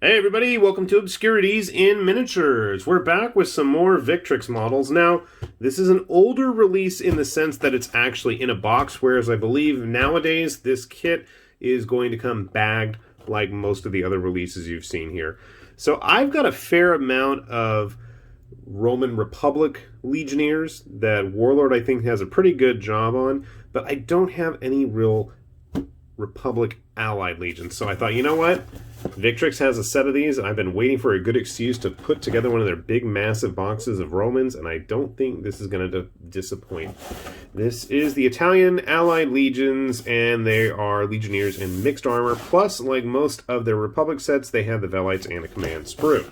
Hey everybody, welcome to Obscurities in Miniatures. We're back with some more Victrix models. Now, this is an older release in the sense that it's actually in a box, whereas I believe nowadays this kit is going to come bagged like most of the other releases you've seen here. So I've got a fair amount of Roman Republic Legionnaires that Warlord I think has a pretty good job on, but I don't have any real Republic Allied Legions. So I thought, you know what? Victrix has a set of these. I've been waiting for a good excuse to put together one of their big, massive boxes of Romans, and I don't think this is going to disappoint. This is the Italian Allied Legions, and they are Legionnaires in mixed armor. Plus, like most of their Republic sets, they have the Velites and a command sprue.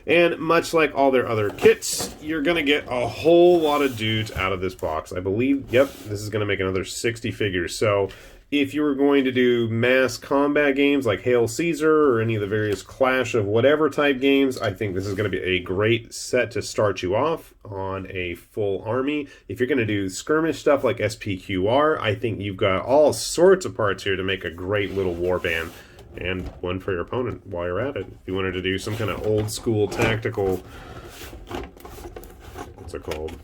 And much like all their other kits, you're going to get a whole lot of dudes out of this box. I believe, yep, this is going to make another 60 figures. So if you were going to do mass combat games like Hail Caesar or any of the various Clash of whatever type games, I think this is going to be a great set to start you off on a full army. If you're going to do skirmish stuff like SPQR, I think you've got all sorts of parts here to make a great little warband. And one for your opponent while you're at it. If you wanted to do some kind of old school tactical, what's it called?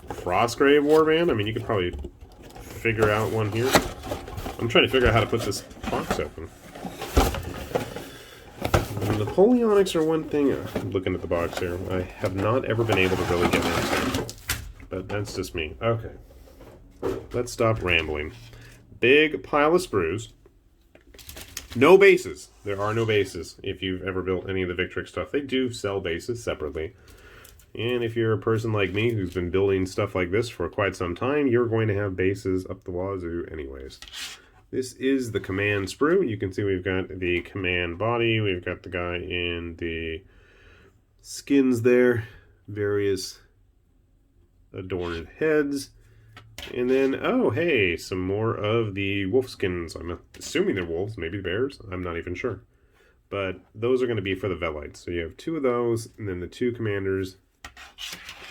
Frostgrave warband? I mean, you could probably figure out one here. I'm trying to figure out how to put this box open. The Napoleonics are one thing. I'm looking at the box here. I have not ever been able to really get into, but that's just me. Okay. Let's stop rambling. Big pile of sprues. No bases. There are no bases. If you've ever built any of the Victrix stuff, they do sell bases separately. And if you're a person like me who's been building stuff like this for quite some time, you're going to have bases up the wazoo anyways. This is the command sprue. You can see we've got the command body. We've got the guy in the skins there. Various adorned heads. And then, oh, hey, some more of the wolf skins. I'm assuming they're wolves, maybe bears. I'm not even sure. But those are going to be for the Velites. So you have two of those, and then the two commanders.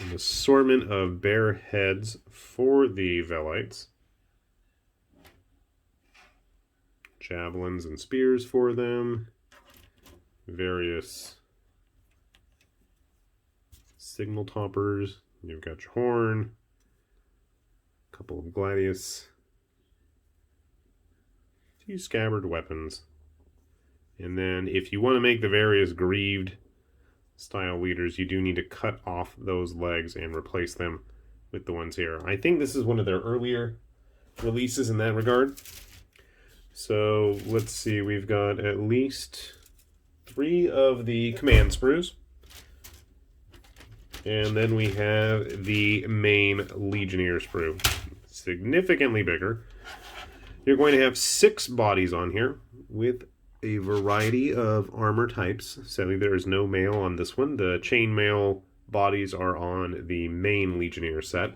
An assortment of bear heads for the Velites. Javelins and spears for them. Various signal toppers. You've got your horn. Couple of gladius, few scabbard weapons, and then if you want to make the various grieved style leaders, you do need to cut off those legs and replace them with the ones here. I think this is one of their earlier releases in that regard. So let's see, we've got at least 3 of the command sprues. And then we have the main Legionnaire sprue. Significantly bigger. You're going to have 6 bodies on here with a variety of armor types. Sadly, there is no mail on this one. The chainmail bodies are on the main Legionnaire set.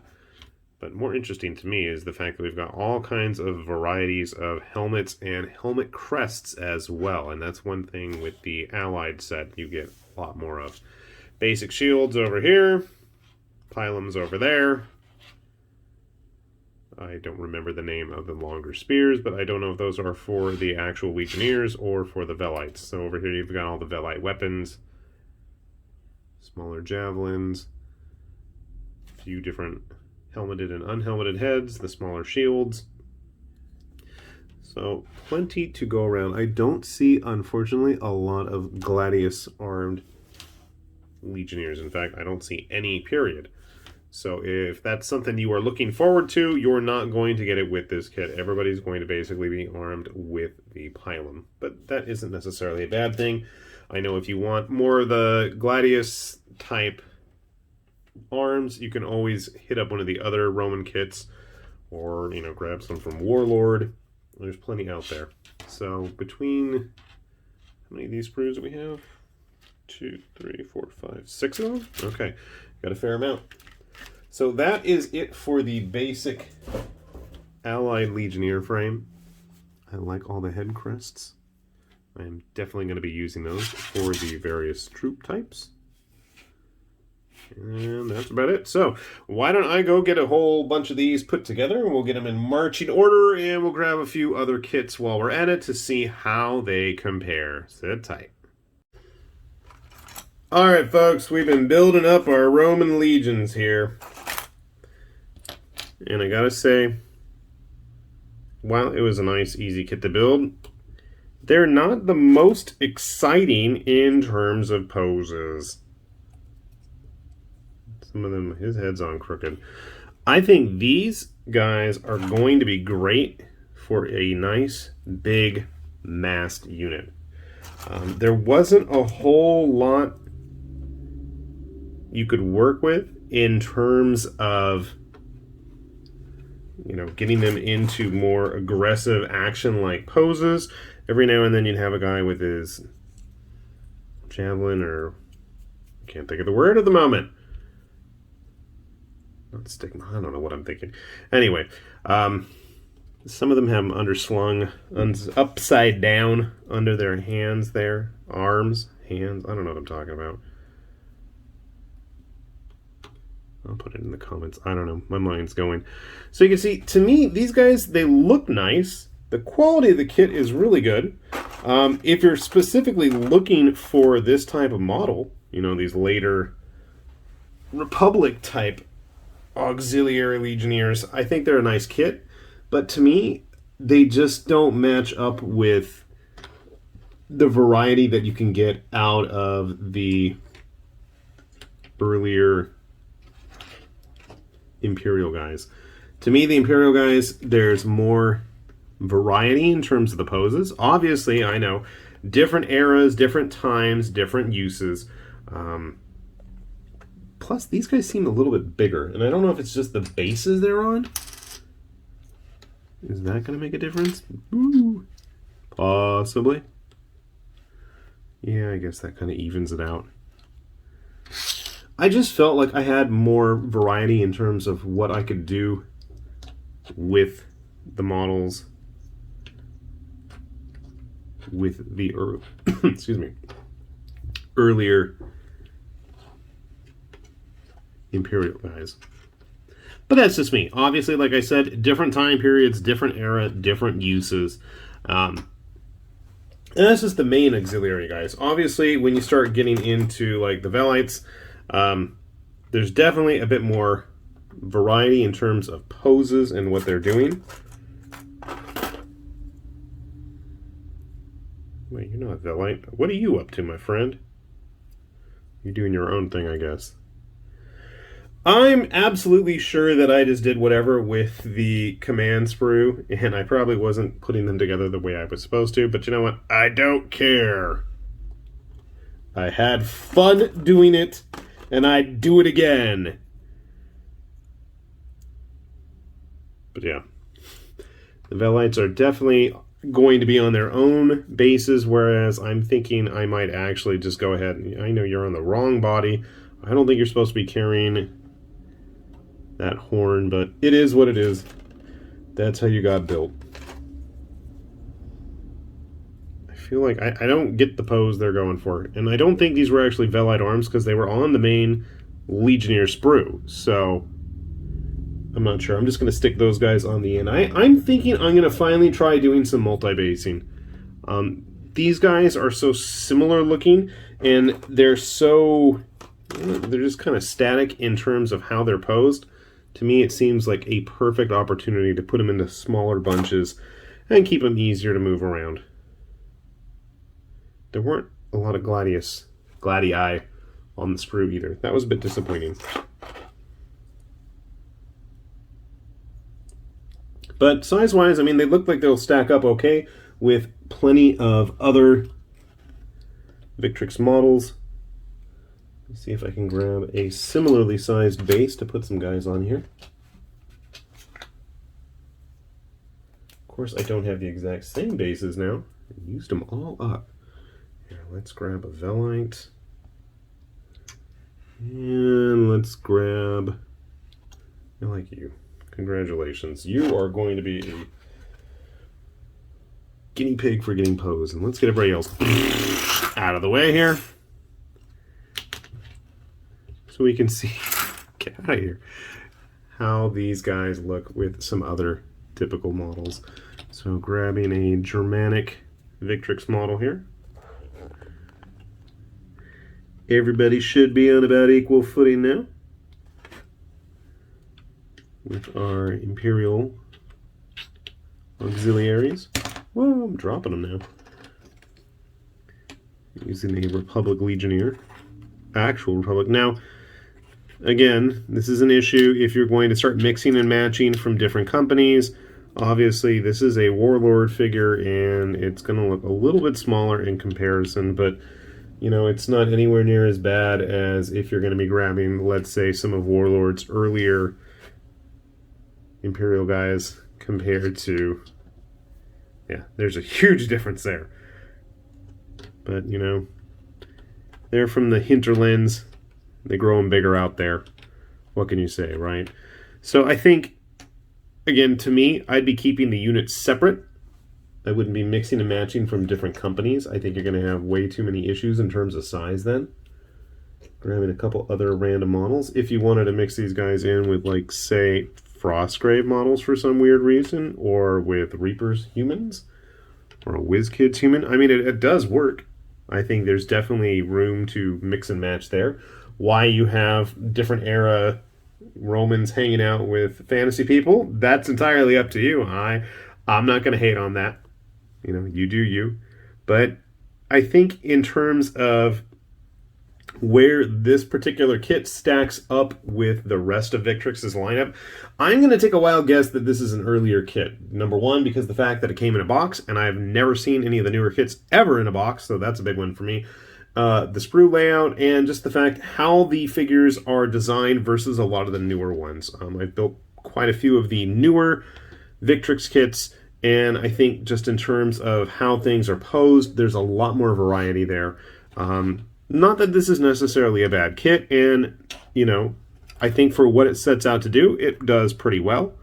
But more interesting to me is the fact that we've got all kinds of varieties of helmets and helmet crests as well. And that's one thing with the Allied set you get a lot more of. Basic shields over here, pilums over there. I don't remember the name of the longer spears, but I don't know if those are for the actual Legionnaires or for the Velites. So over here you've got all the Velite weapons, smaller javelins, a few different helmeted and unhelmeted heads, the smaller shields. So plenty to go around. I don't see, unfortunately, a lot of gladius armed Legionnaires. In fact, I don't see any, period. So if that's something you are looking forward to, you're not going to get it with this kit. Everybody's going to basically be armed with the pilum. But that isn't necessarily a bad thing. I know if you want more of the gladius type arms, you can always hit up one of the other Roman kits, or, you know, grab some from Warlord. There's plenty out there. So between, how many of these sprues do we have? 2, 3, 4, 5, 6 of them? Okay, got a fair amount. So that is it for the basic Allied Legionnaire frame. I like all the head crests. I am definitely going to be using those for the various troop types. And that's about it. So why don't I go get a whole bunch of these put together, and we'll get them in marching order, and we'll grab a few other kits while we're at it to see how they compare. Sit tight. Alright folks, we've been building up our Roman legions here. And I gotta say, while it was a nice, easy kit to build, they're not the most exciting in terms of poses. Some of them, his head's on crooked. I think these guys are going to be great for a nice, big, massed unit. There wasn't a whole lot you could work with in terms of, you know, getting them into more aggressive action-like poses. Every now and then you'd have a guy with his javelin, or I can't think of the word at the moment. Not stigma. I don't know what I'm thinking. Anyway, some of them have them underslung, upside down under their hands there. Arms, hands. I don't know what I'm talking about. I'll put it in the comments. I don't know. My mind's going. So you can see, to me, these guys, they look nice. The quality of the kit is really good. If you're specifically looking for this type of model, you know, these later Republic type auxiliary legionnaires, I think they're a nice kit. But to me, they just don't match up with the variety that you can get out of the earlier Imperial guys. To me, the Imperial guys, there's more variety in terms of the poses. Obviously, I know, different eras, different times, different uses. Plus, these guys seem a little bit bigger, and I don't know if it's just the bases they're on. Is that going to make a difference? Ooh, possibly. Yeah, I guess that kind of evens it out. I just felt like I had more variety in terms of what I could do with the models with the excuse me, earlier Imperial guys. But that's just me. Obviously, like I said, different time periods, different era, different uses. And that's just the main auxiliary guys. Obviously, when you start getting into like the Velites, there's definitely a bit more variety in terms of poses and what they're doing. Wait, you're not a Velite. What are you up to, my friend? You're doing your own thing, I guess. I'm absolutely sure that I just did whatever with the command sprue, and I probably wasn't putting them together the way I was supposed to, but you know what? I don't care. I had fun doing it, and I'd do it again. But yeah, the Velites are definitely going to be on their own bases, whereas I'm thinking I might actually just go ahead and, I know you're on the wrong body. I don't think you're supposed to be carrying that horn, but it is what it is. That's how you got built. I feel like I don't get the pose they're going for, and I don't think these were actually Velite arms because they were on the main Legionnaire sprue, so I'm not sure. I'm just going to stick those guys on the end. I'm thinking I'm going to finally try doing some multi-basing. These guys are so similar looking, and they're just kind of static in terms of how they're posed. To me, it seems like a perfect opportunity to put them into smaller bunches and keep them easier to move around. There weren't a lot of gladii on the sprue either. That was a bit disappointing. But size-wise, I mean, they look like they'll stack up okay with plenty of other Victrix models. Let's see if I can grab a similarly sized base to put some guys on here. Of course, I don't have the exact same bases now. I used them all up. Here, let's grab a Velite. And let's grab... I like you. Congratulations. You are going to be a guinea pig for getting posed. And let's get everybody else out of the way here, so we can see, get out of here, how these guys look with some other typical models. So grabbing a Germanic Victrix model here. Everybody should be on about equal footing now with our Imperial auxiliaries. Whoa, I'm dropping them now. Using a Republic Legionnaire. Actual Republic. Now, again, this is an issue if you're going to start mixing and matching from different companies. Obviously, this is a Warlord figure, and it's going to look a little bit smaller in comparison, but, you know, it's not anywhere near as bad as if you're going to be grabbing, let's say, some of Warlord's earlier Imperial guys compared to... Yeah, there's a huge difference there. But, you know, they're from the hinterlands. They grow them bigger out there. What can you say, right? So I think, again, to me, I'd be keeping the units separate. I wouldn't be mixing and matching from different companies. I think you're going to have way too many issues in terms of size then. Grabbing a couple other random models. If you wanted to mix these guys in with, like, say, Frostgrave models for some weird reason, or with Reapers humans, or a WizKids human, I mean, it does work. I think there's definitely room to mix and match there. Why you have different era Romans hanging out with fantasy people, that's entirely up to you. I'm not going to hate on that. You know, you do you. But I think in terms of where this particular kit stacks up with the rest of Victrix's lineup, I'm going to take a wild guess that this is an earlier kit. Number one, because the fact that it came in a box, and I've never seen any of the newer kits ever in a box, so that's a big one for me. The sprue layout, and just the fact how the figures are designed versus a lot of the newer ones. I've built quite a few of the newer Victrix kits, and I think just in terms of how things are posed, there's a lot more variety there. Not that this is necessarily a bad kit, and, you know, I think for what it sets out to do, it does pretty well.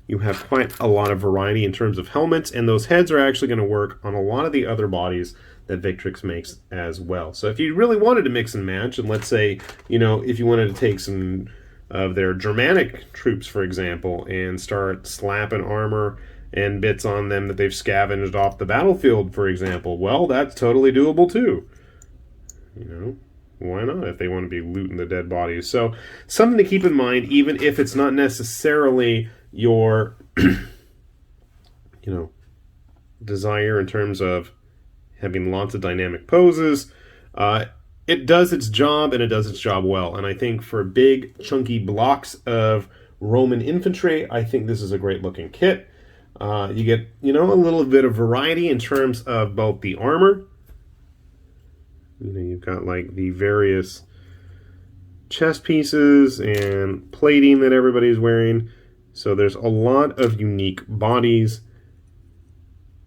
You have quite a lot of variety in terms of helmets, and those heads are actually going to work on a lot of the other bodies that Victrix makes as well. So if you really wanted to mix and match, and let's say, you know, if you wanted to take some of their Germanic troops, for example, and start slapping armor and bits on them that they've scavenged off the battlefield, for example, well, that's totally doable too. You know, why not if they want to be looting the dead bodies? So something to keep in mind, even if it's not necessarily your, you know, desire in terms of having lots of dynamic poses. It does its job, and it does its job well. And I think for big, chunky blocks of Roman infantry, I think this is a great-looking kit. You get, you know, a little bit of variety in terms of both the armor. You know, you've got, like, the various chest pieces and plating that everybody's wearing. So there's a lot of unique bodies.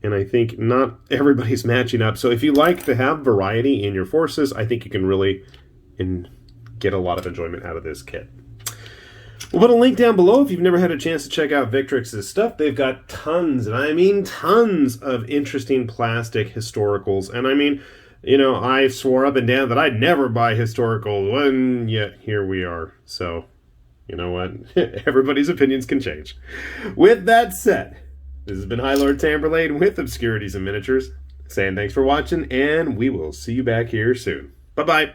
And I think not everybody's matching up. So if you like to have variety in your forces, I think you can really get a lot of enjoyment out of this kit. We'll put a link down below if you've never had a chance to check out Victrix's stuff. They've got tons, and I mean tons, of interesting plastic historicals. And I mean, you know, I swore up and down that I'd never buy historical, and yet here we are. So, you know what? Everybody's opinions can change. With that said, this has been High Lord Tamberlane with Obscurities and Miniatures, saying thanks for watching, and we will see you back here soon. Bye-bye.